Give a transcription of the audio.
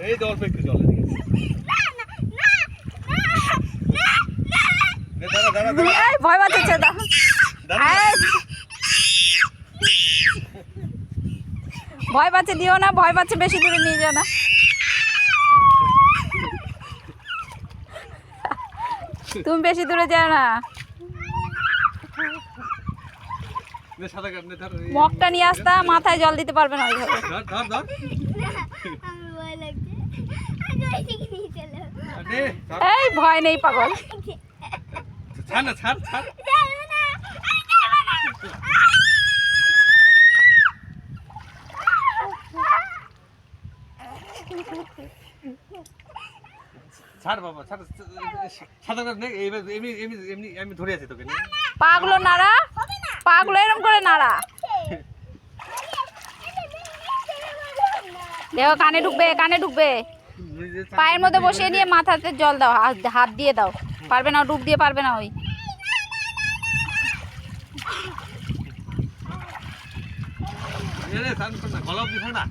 এই তো অল্প একটু জল এদিকে দাঁড়া দাঁড়া দাঁড়া এই ভয় পাচ্ছে দাও ভয় পাচ্ছে দিও না, ভয় পাচ্ছে বেশি দূরে নিয়ে যাও না। তুমি বেশি দূরে যাও না। মগটা নিয়ে আসতা, মাথায় জল দিতে পারবে না ওইভাবে। এই ভয় নেই পাগল। ছাড় বাবা ছাড়, সাদা করে নে, এমনি এমনি এমনি আমি ধরে আছি তোকে। পাগুলো নাড়া, পাগুলো এরকম করে নাড়া। দেখো কানে ঢুকবে, কানে ঢুকবে। পায়ের মধ্যে বসিয়ে নিয়ে মাথাতে জল দাও, হাত দিয়ে দাও। পারবে না, ডুব দিয়ে পারবে না ওই। গলা দিছে না।